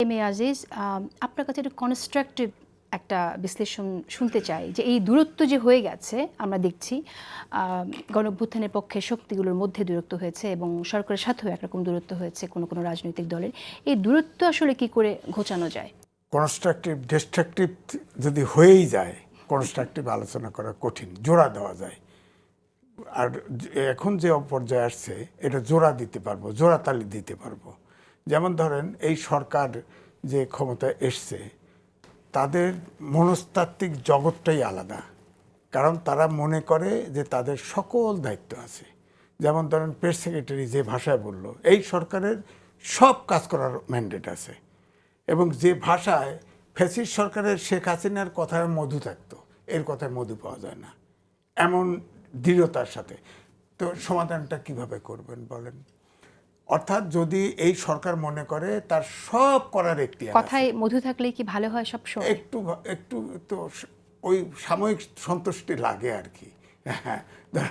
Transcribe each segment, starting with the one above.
M A Aziz, আপনার কাছে একটু কনস্ট্রাকটিভ একটা বিশ্লেষণ শুনতে চাই যে এই দূরত্ব যে হয়ে গেছে আমরা দেখছি গণঅভ্যুত্থানের পক্ষে শক্তিগুলোর মধ্যে দূরত্ব হয়েছে এবং সরকারের সাথেও একরকম দূরত্ব হয়েছে কোনো কোনো রাজনৈতিক দলের। এই দূরত্ব আসলে কি করে ঘোচানো যায়? কনস্ট্রাকটিভ ডিস্ট্রাকটিভ যদি হয়েই যায়, কনস্ট্রাকটিভ আলোচনা করা কঠিন, জোড়া দেওয়া যায়। আর এখন যে পর্যায়ে আসছে এটা জোড়া দিতে পারবো, জোড়াতালি দিতে পারবো। যেমন ধরেন এই সরকার যে ক্ষমতায় এসছে তাদের মনস্তাত্ত্বিক জগৎটাই আলাদা, কারণ তারা মনে করে যে তাদের সকল দায়িত্ব আছে। যেমন ধরেন প্রেস সেক্রেটারি যে ভাষায় বলল, এই সরকারের সব কাজ করার ম্যান্ডেট আছে, এবং যে ভাষায় ফ্যাসিস্ট সরকারের শেখ হাসিনার কথায় মধু থাকতো, এর কথায় মধু পাওয়া যায় না, এমন দৃঢ়তার সাথে। তো সমাধানটা কিভাবে করবেন বলেন? অর্থাৎ যদি এই সরকার মনে করে তার সব করার একটি কথায় মধু থাকলে কি ভালো হয় সব সময়? একটু একটু তো ওই সাময়িক সন্তুষ্টি লাগে আর কি। হ্যাঁ,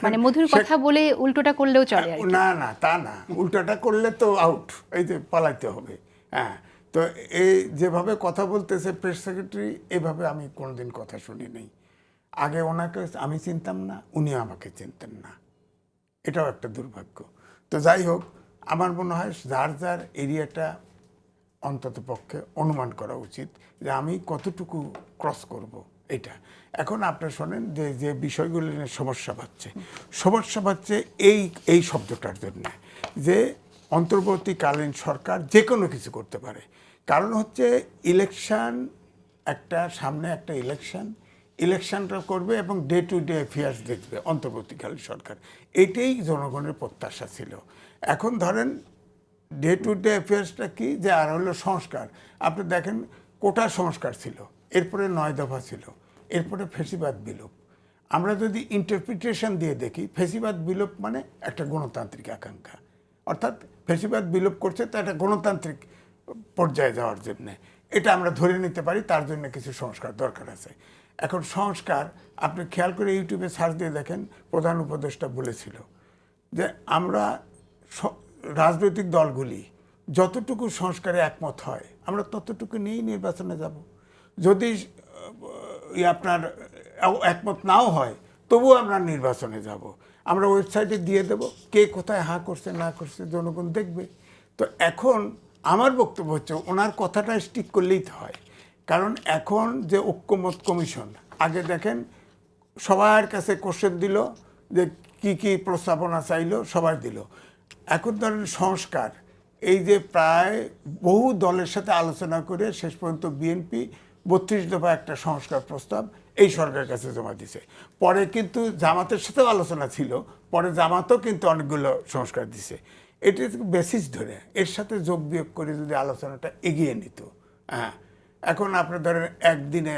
মানে মধুর কথা বলে উল্টোটা করলেও চলে আর কি। না না, তা না, উল্টাটা করলে তো আউট, এই যে পালাইতে হবে। হ্যাঁ, তো এই যেভাবে কথা বলতেছে প্রেস সেক্রেটারি, এভাবে আমি কোনোদিন কথা শুনি নেই। আগে ওনাকে আমি চিনতাম না, উনি আমাকে চিনতেন না, এটাও একটা দুর্ভাগ্য। তো যাই হোক, আমার মনে হয় যার যার এরিয়াটা অন্তত পক্ষে অনুমান করা উচিত যে আমি কতটুকু ক্রস করব এটা। এখন আপনারা শোনেন যে যে বিষয়গুলি নিয়ে সমস্যা পাচ্ছে এই শব্দটার জন্য, যে অন্তর্বর্তীকালীন সরকার যে কোনো কিছু করতে পারে। কারণ হচ্ছে ইলেকশন, একটা সামনে একটা ইলেকশনটা করবে এবং ডে টু ডে অ্যাফেয়ার্স দেখবে অন্তর্বর্তীকালীন সরকার, এটাই জনগণের প্রত্যাশা ছিল। এখন ধরেন ডে টু ডে অ্যাফেয়ার্সটা কি, যে আর হলো সংস্কার। আপনি দেখেন কোটা সংস্কার ছিল, এরপরে 9 দফা ছিল, এরপরে ফেসিবাদ বিলোপ। আমরা যদি ইন্টারপ্রিটেশন দিয়ে দেখি, ফেসিবাদ বিলোপ মানে একটা গণতান্ত্রিক আকাঙ্ক্ষা, অর্থাৎ ফেসিবাদ বিলোপ করছে তা একটা গণতান্ত্রিক পর্যায়ে যাওয়ার জন্যে, এটা আমরা ধরে নিতে পারি। তার জন্য কিছু সংস্কার দরকার আছে। এখন সংস্কার আপনি খেয়াল করে ইউটিউবে সার্চ দিয়ে দেখেন, প্রধান উপদেষ্টা বলেছিল যে আমরা রাজনৈতিক দলগুলি যতটুকু সংস্কারে একমত হয় আমরা ততটুকু নিয়েই নির্বাচনে যাব। যদি আপনার একমত নাও হয় তবুও আমরা নির্বাচনে যাব। আমরা ওয়েবসাইটে দিয়ে দেব, কে কোথায় হাঁ করছে না করছে জনগণ দেখবে। তো এখন আমার বক্তব্য হচ্ছে ওনার কথাটা স্টিক করলেই তো হয়। কারণ এখন যে ঐক্যমত কমিশন, আগে দেখেন সবার কাছে কোশ্চেন দিল যে কি কি প্রস্তাবনা চাইলো, সবাই দিল। এখন ধরেন সংস্কার, এই যে প্রায় বহু দলের সাথে আলোচনা করে শেষ পর্যন্ত বিএনপি 32 দফা একটা সংস্কার প্রস্তাব এই সরকারের কাছে জমা দিছে। পরে কিন্তু জামাতের সাথেও আলোচনা ছিল, পরে জামাতও কিন্তু অনেকগুলো সংস্কার দিছে। এটি বেসিস ধরে এর সাথে যোগ বিয়োগ করে যদি আলোচনাটা এগিয়ে নিত। হ্যাঁ, এখন আপনি ধরেন একদিনে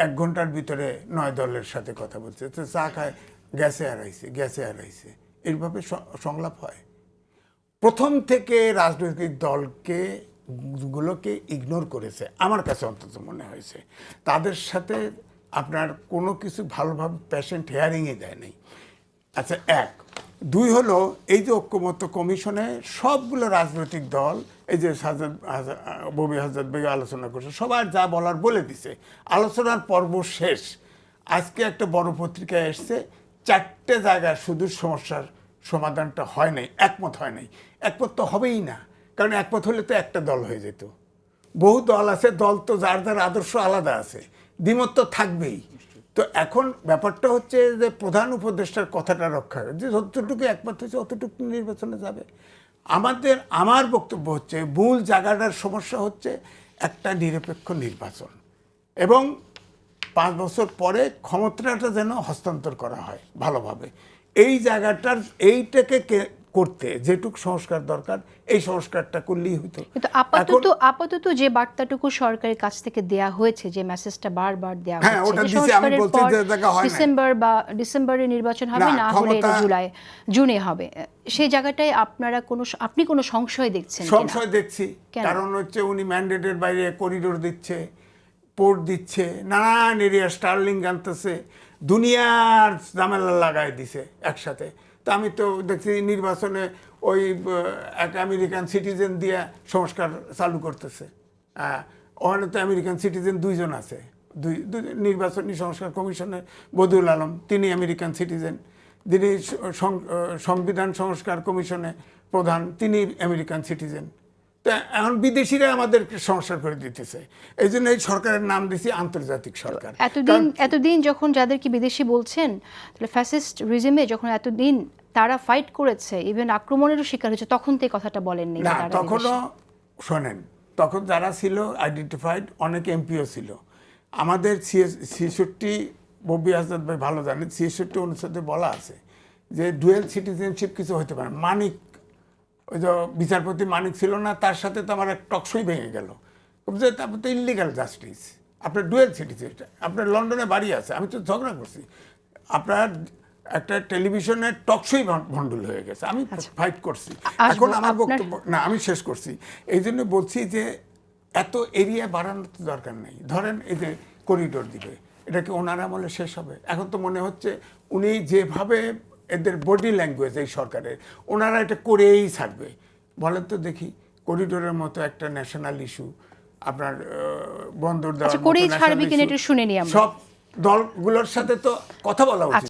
1 ঘন্টার ভিতরে 9 দলের সাথে কথা বলছে, তো চা খায় গ্যাসে হারাইছে, এইভাবে সংলাপ হয়। প্রথম থেকে রাজনৈতিক গুলোকে ইগনোর করেছে, আমার কাছে অন্তত মনে হয়েছে। তাদের সাথে আপনার কোনো কিছু ভালোভাবে পেশেন্ট হেয়ারিংয়ে দেয় নাই। আচ্ছা, 1 2 হলো এই যে ঐক্যমত্য কমিশনে সবগুলো রাজনৈতিক দল, এই যে ববি হাজরত বেগ আলোচনা করছে, সবার যা বলার বলে দিছে, আলোচনার পর্ব শেষ। আজকে একটা বড় পত্রিকায় এসছে 4টে জায়গায় শুধু সমস্যার সমাধানটা হয় নাই, একমত হয় নাই। একমত তো হবেই না, কারণ একমত হলে তো একটা দল হয়ে যেত। বহু দল আছে, দল তো যার যার আদর্শ আলাদা আছে, দ্বিমত তো থাকবেই। তো এখন ব্যাপারটা হচ্ছে যে প্রধান উপদেষ্টার কথাটা রক্ষা করে, যে যতটুকু একমত হয়েছে অতটুকু নির্বাচনে যাবে। আমার বক্তব্য হচ্ছে মূল জায়গাটার সমস্যা হচ্ছে একটা নিরপেক্ষ নির্বাচন, এবং 5 বছর পরে ক্ষমতাটা যেন হস্তান্তর করা হয় ভালোভাবে। এই জায়গাটার এইটাকে করতে যেটুকু সংস্কার দরকার, এই সংস্কারটা করলেই হতো। কিন্তু আপাতত যে বার্তাটুকু সরকারের কাছ থেকে দেয়া হয়েছে, যে মেসেজটা বারবার দেয়া হচ্ছে, ডিসেম্বরে নির্বাচন হবে, না হলে জুনে হবে, সেই জায়গাটায় আপনি কোনো সংশয় দেখছেন? সংশয় দেখছি, কারণ হচ্ছে উনি ম্যান্ডেটের বাইরে করিডোর দিচ্ছে, পোর্ট দিচ্ছে, নানান এরিয়া স্টার্লিং আনতেছে, দুনিয়ার ঝামেলা লাগাই দিছে একসাথে। তা আমি তো দেখছি নির্বাচনে ওই এক আমেরিকান সিটিজেন দিয়ে সংস্কার চালু করতেছে। ওখানে তো আমেরিকান সিটিজেন 2 জন আছে, নির্বাচনী সংস্কার কমিশনের বদিউল আলম, তিনি আমেরিকান সিটিজেন, যিনি সংবিধান সংস্কার কমিশনে প্রধান, তিনি আমেরিকান সিটিজেন। তো এখন বিদেশিরা আমাদেরকে সংস্কার করে দিতেছে, এই জন্য এই সরকারের নাম দিছি আন্তর্জাতিক সরকার। এতদিন যখন যাদেরকে বিদেশি বলছেন, তাহলে ফ্যাসিস্ট রিজিমে যখন এতদিন তারা ফাইট করেছে, ইভেন আক্রমণেরও শিকার হয়েছে, তখন তো এই কথাটা বলেননি? না, তখনও শোনেন, তখন যারা ছিল আইডেন্টিফাইড, অনেক এমপিও ছিল। আমাদের 66 ববি আজাদ ভাই ভালো জানেন, 66 অনুচ্ছেদে বলা আছে যে ডুয়েল সিটিজেনশিপ কিছু হতে পারে। মানিক, ওই যে বিচারপতি মানিক ছিল না, তার সাথে তো আমার এক টকশই ভেঙে গেল যে তারপর তো ইলিগাল জাস্টিস, আপনার ডুয়েল সিটিজেনশিপ, আপনার লন্ডনে বাড়ি আছে, আমি তো ঝগড়া করছি, আপনার একটা টেলিভিশনের টকশই ভণ্ডুল হয়ে গেছে, আমি ফাইট করছি। এখন আমার বক্তব্য না, আমি শেষ করছি। এই জন্য বলছি যে এত এরিয়া বাড়ানোর তো দরকার নেই। ধরেন এই যে করিডোর দিবে, এটা কি ওনার আমলে শেষ হবে? এখন তো মনে হচ্ছে উনি যেভাবে এদের বডি ল্যাঙ্গুয়েজ এই সরকারের, ওনারা এটা করেই থাকবে। বলেন তো দেখি, করিডোরের মতো একটা ন্যাশনাল ইস্যু, আপনার বন্দর দেওয়ার মতো ন্যাশনাল ইস্যু, সব দলগুলোর সাথে তো কথা বলা উচিত।